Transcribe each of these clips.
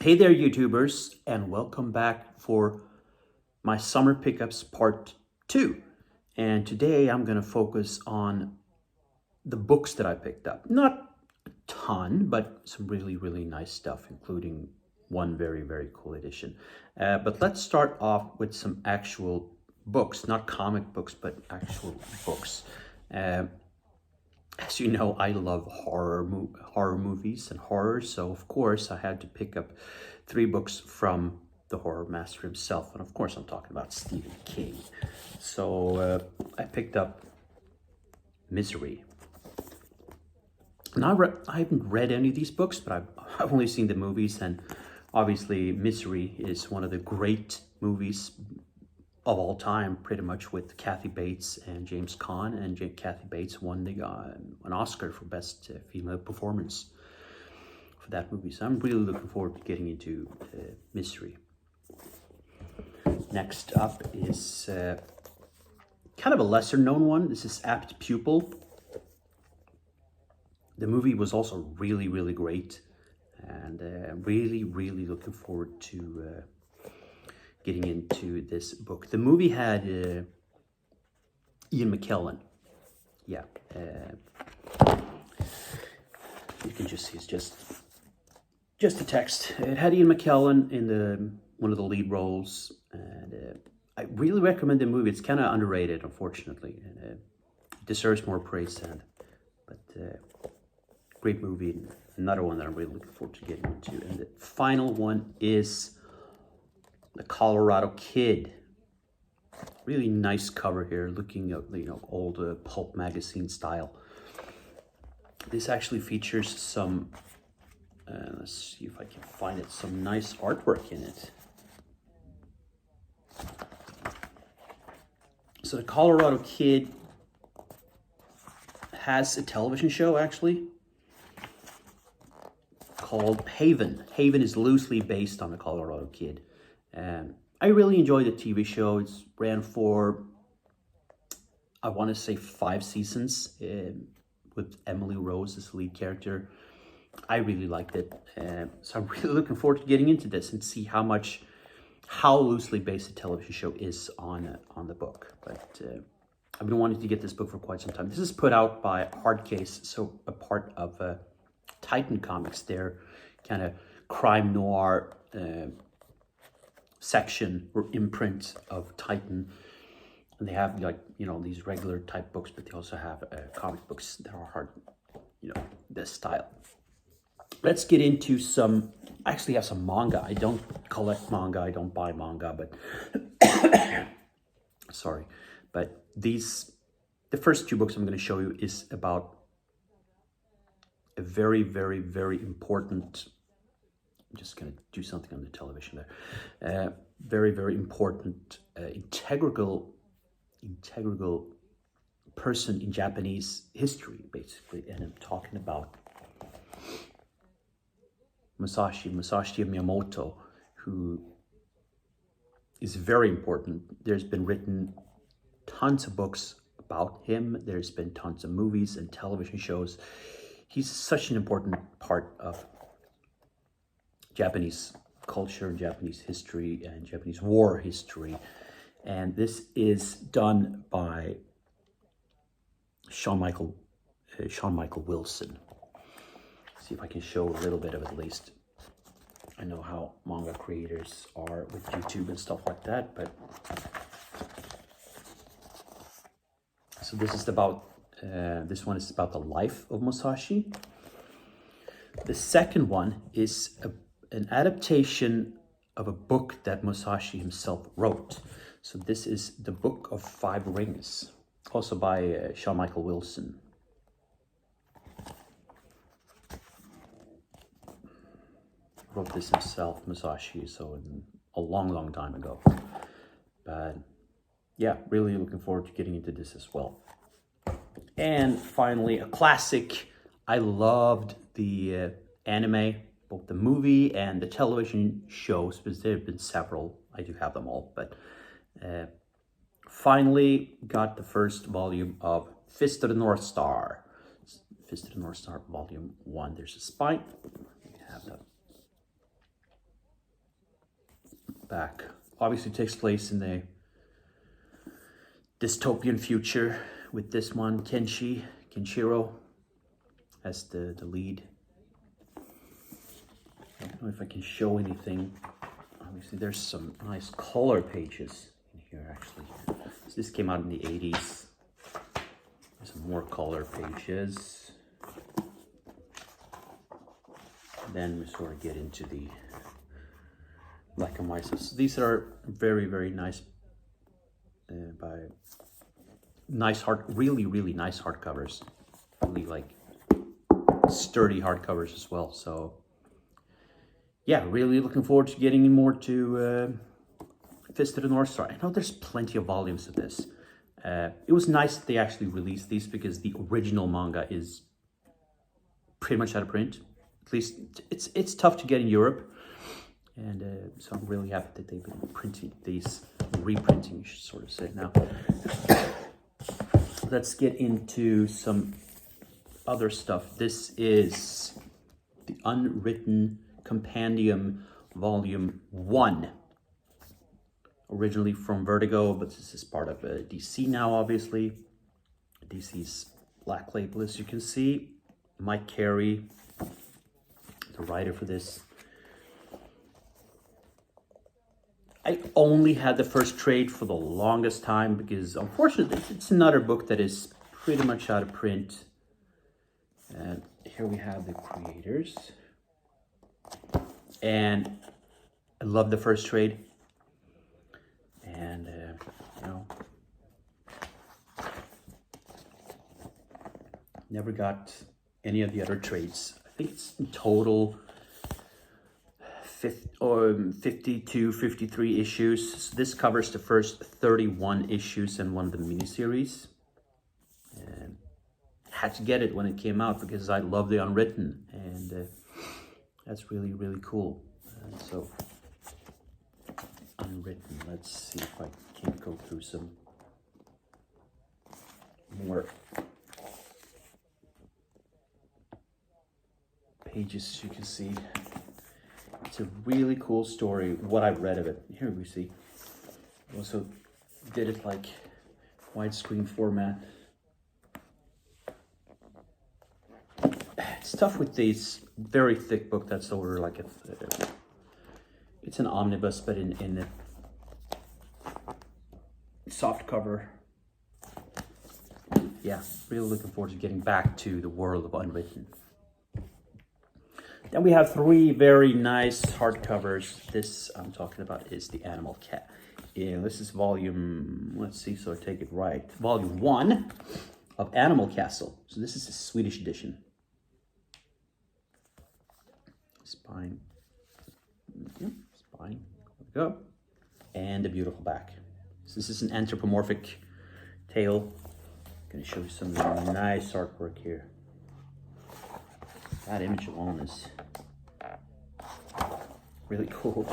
Hey there, YouTubers, and welcome back for my summer pickups part 2. And today I'm going to focus on the books that I picked up. Not a ton, but some really, really nice stuff, including one very, very cool edition. But let's start off with some actual books, not comic books, but actual books. As you know, I love horror movies and horror, so of course I had to pick up 3 books from the horror master himself, and of course I'm talking about Stephen King. So I picked up Misery. Now I haven't read any of these books, but I've only seen the movies, and obviously Misery is one of the great movies of all time, pretty much, with Kathy Bates and James Caan, and Kathy Bates won an Oscar for Best Female Performance for that movie. So I'm really looking forward to getting into Misery. Next up is kind of a lesser known one. This is Apt Pupil. The movie was also really, really great, and really, really looking forward to getting into this book. The movie had Ian McKellen. Yeah, you can just see it's just a text. It had Ian McKellen in one of the lead roles, and I really recommend the movie. It's kind of underrated, unfortunately, and it deserves more praise. But great movie. Another one that I'm really looking forward to getting into. And the final one is The Colorado Kid. Really nice cover here, looking at old pulp magazine style. This actually features some, let's see if I can find it, some nice artwork in it. So The Colorado Kid has a television show actually called Haven. Haven is loosely based on The Colorado Kid. And I really enjoyed the TV show. It's ran for, I want to say, 5 seasons with Emily Rose as the lead character. I really liked it. So I'm really looking forward to getting into this and see how loosely based the television show is on the book. But I've been wanting to get this book for quite some time. This is put out by Hardcase, so a part of Titan Comics. Their kind of crime noir section or imprint of Titan, and they have these regular type books, but they also have comic books that are hard, this style. Let's get into some. I actually have some manga. I don't collect manga, I don't buy manga, but sorry, but the first 2 books I'm going to show you is about a very, very, very important. I'm just going to do something on the television there. Very, very important, integral person in Japanese history, basically. And I'm talking about Musashi Miyamoto, who is very important. There's been written tons of books about him. There's been tons of movies and television shows. He's such an important part of Japanese culture, Japanese history, and Japanese war history. And this is done by Sean Michael Wilson. See if I can show a little bit of it at least. I know how manga creators are with YouTube and stuff like that, but so this is about this one is about the life of Musashi. The second one is an adaptation of a book that Musashi himself wrote. So this is The Book of 5 Rings, also by Sean Michael Wilson. Wrote this himself, Musashi, so a long, long time ago. But yeah, really looking forward to getting into this as well. And finally, a classic. I loved the anime, both the movie and the television shows, because there have been several. I do have them all, but finally got the first volume of Fist of the North Star. Fist of the North Star, Volume 1. There's a spine. We have the back. Obviously takes place in the dystopian future with this one, Kenshiro as the lead. I don't know if I can show anything. Obviously there's some nice color pages in here actually. So this came out in the 80s. There's some more color pages. Then we sort of get into the black and white. So these are very, very nice really nice hardcovers. Really like sturdy hardcovers as well. So yeah, really looking forward to getting more to Fist of the North Star. I know there's plenty of volumes of this. It was nice that they actually released these because the original manga is pretty much out of print. At least it's tough to get in Europe. And so I'm really happy that they've been printing these, reprinting, you should sort of say now. Let's get into some other stuff. This is the Unwritten Compendium Volume 1. Originally from Vertigo, but this is part of DC now, obviously. DC's Black Label, as you can see. Mike Carey, the writer for this. I only had the first trade for the longest time because, unfortunately, it's another book that is pretty much out of print. And here we have the creators. And I love the first trade. And, you know, never got any of the other trades. I think it's in total 52, 53 issues. So this covers the first 31 issues and one of the miniseries. And had to get it when it came out because I love the Unwritten, and that's really, really cool. So Unwritten, let's see if I can go through some more pages. As you can see, it's a really cool story, what I've read of it. Here we see. Also did it like widescreen format. It's tough with these very thick book that's over like it's an omnibus, but in a soft cover. Yeah, really looking forward to getting back to the world of Unwritten. Then we have three very nice hardcovers. This I'm talking about is the Animal Cat. Yeah, this is volume, let's see, so I take it right. Volume 1 of Animal Castle. So this is a Swedish edition. Spine. Yep, spine. There we go. And a beautiful back. So this is an anthropomorphic tail. I'm going to show you some nice artwork here. That image alone is really cool.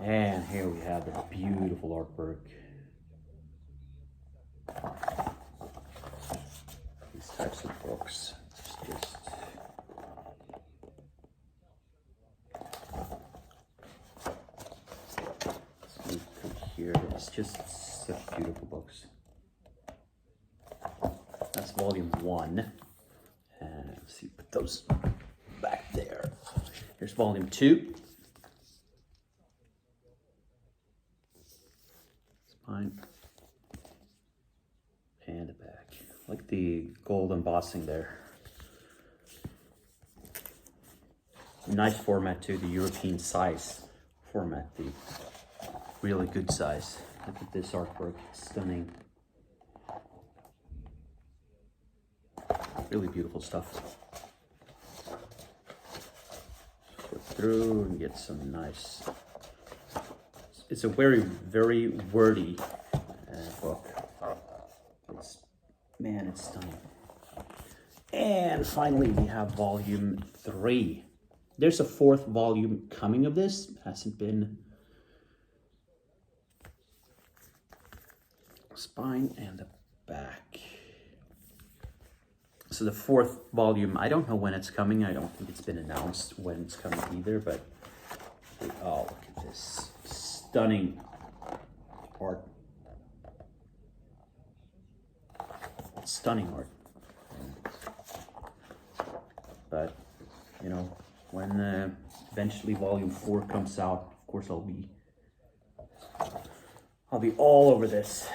And here we have the beautiful artwork. These types of books. Just here. It's just such beautiful books. That's volume 1. And let's see, put those back there. Here's volume 2. Spine. And the back. Like the gold embossing there. Nice format too, the European size format. The really good size. Look at this artwork, stunning. Really beautiful stuff. Flip through and get some nice. It's a very, very wordy book. It's stunning. And finally, we have volume 3. There's a 4th volume coming of this. Hasn't been. Spine and the back. So the 4th volume, I don't know when it's coming. I don't think it's been announced when it's coming either, but Oh, look at this stunning art. Stunning art. But, you know, when eventually Volume 4 comes out, of course I'll be all over this.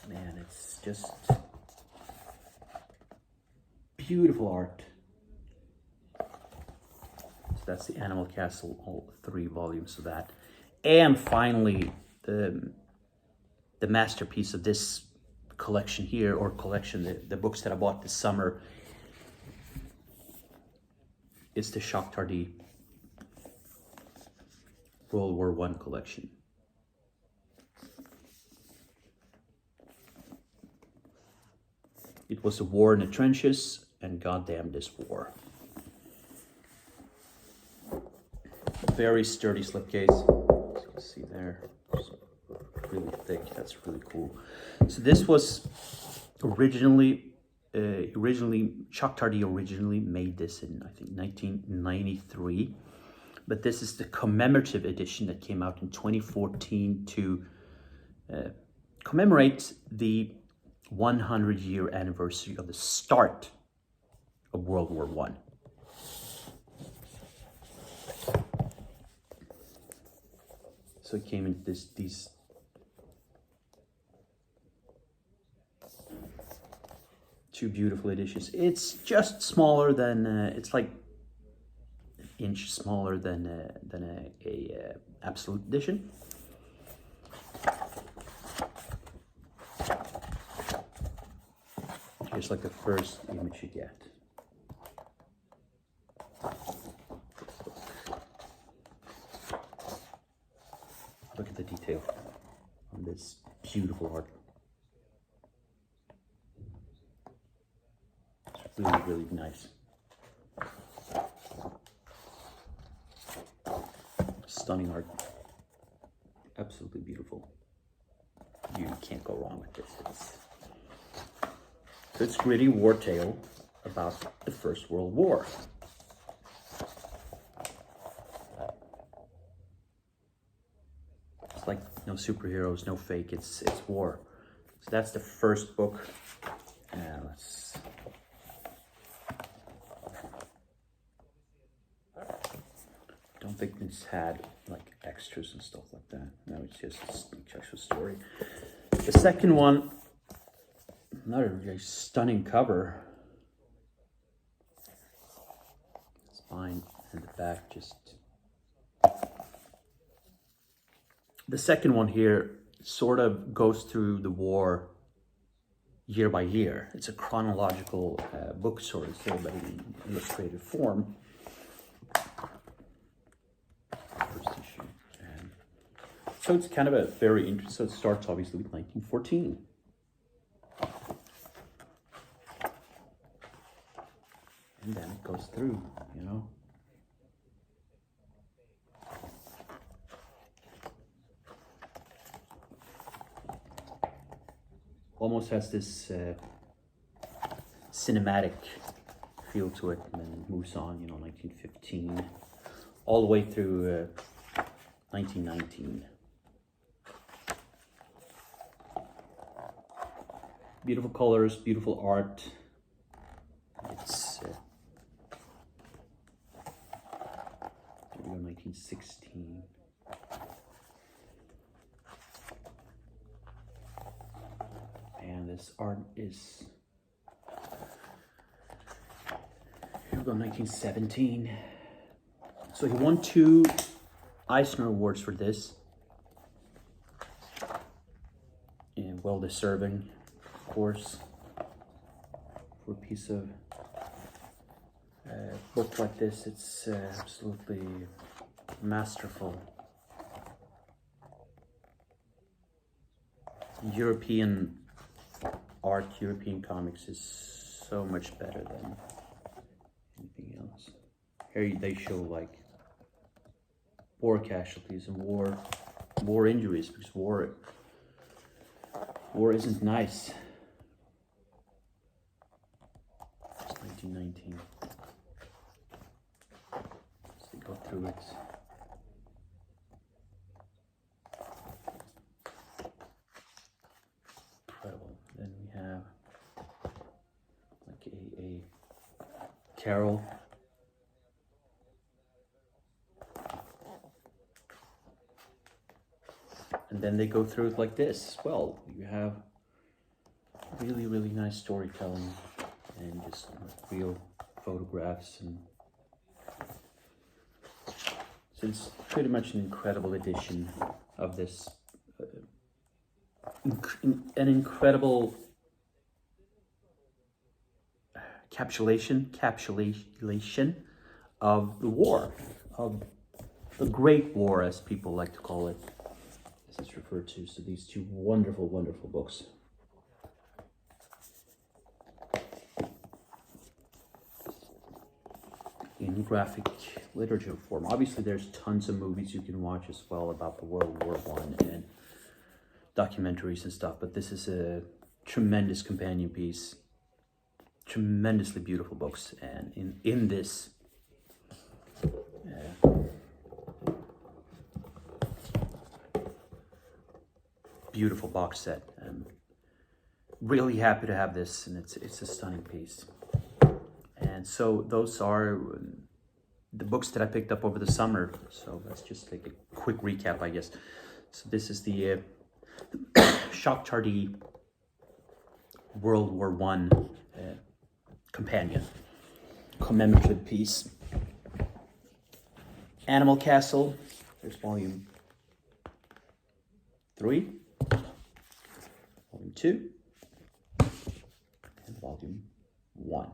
Man, it's just beautiful art. So that's the Animal Castle, all 3 volumes of that. And finally, the masterpiece of this collection here, or collection, the books that I bought this summer, is the Jacques Tardy World War I collection. It was a war in the trenches, and goddamn this war. Very sturdy slipcase. So let's see there. It's really thick. That's really cool. So this was originally Jacques Tardy originally made this in, I think, 1993. But this is the commemorative edition that came out in 2014 to commemorate the 100-year anniversary of the start of World War I. So it came in these two beautiful editions. It's just smaller than it's like an inch smaller than a Absolute edition. Here's like the first image you get. Look at the detail on this beautiful art. It's really, really nice. Stunning art. Absolutely beautiful. You can't go wrong with this. It's gritty war tale about the First World War. It's like no superheroes, no fake, it's war. So that's the first book. Don't think it's had like extras and stuff like that. No, it's just a actual story. The second one, another really stunning cover. Spine and the back just. The second one here sort of goes through the war year by year. It's a chronological book sort of thing, but in illustrated form. First issue. And so it's kind of a very interesting, so it starts obviously with 1914. And then it goes through, you know. Almost has this cinematic feel to it, and then it moves on, you know, 1915, all the way through 1919. Beautiful colors, beautiful art. It's 1916. And this art is, here we go, 1917. So he won 2 Eisner Awards for this. And well deserving, of course, for a piece of book like this. It's absolutely masterful. European art, European comics is so much better than anything else. Here they show like war casualties and war injuries, because war isn't nice. It's 1919. go through it. Incredible. Then we have like a carol. And then they go through it like this as well. You have really, really nice storytelling and just real photographs. And so it's pretty much an incredible edition of this. An incredible capsulation of the war, of the Great War, as people like to call it, as it's referred to. So these two wonderful, wonderful books. In graphic literature form. Obviously, there's tons of movies you can watch as well about the World War I and documentaries and stuff, but this is a tremendous companion piece. Tremendously beautiful books, and in this beautiful box set. I'm really happy to have this, and it's a stunning piece. And so those are the books that I picked up over the summer. So let's just take a quick recap, I guess. So this is the Jacques Tardy World War I companion, commemorative piece. Animal Castle, there's volume 3, volume 2, and volume 1.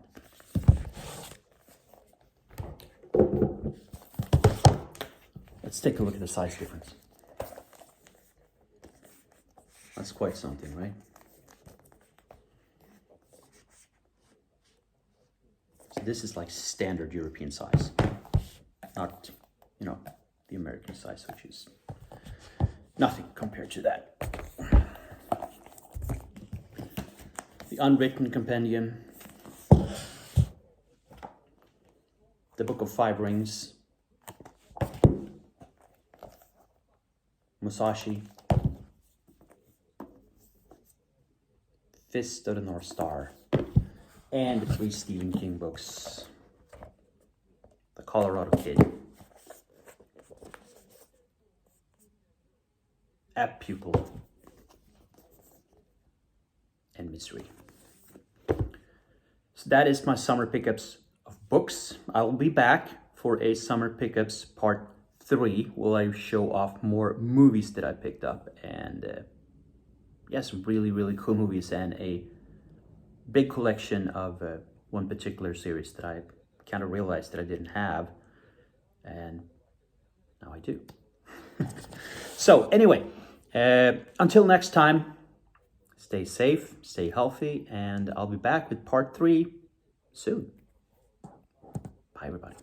Let's take a look at the size difference. That's quite something, right? So this is like standard European size, not, you know, the American size, which is nothing compared to that. The Unwritten Compendium, the Book of Five Rings, Musashi, Fist of the North Star, and the 3 Stephen King books, The Colorado Kid, Apt Pupil, and Misery. So that is my summer pickups of books. I'll be back for a summer pickups part 3, where I show off more movies that I picked up, and yes, really, really cool movies, and a big collection of one particular series that I kind of realized that I didn't have, and now I do. So anyway, until next time, stay safe, stay healthy, and I'll be back with part 3 soon. Bye, everybody.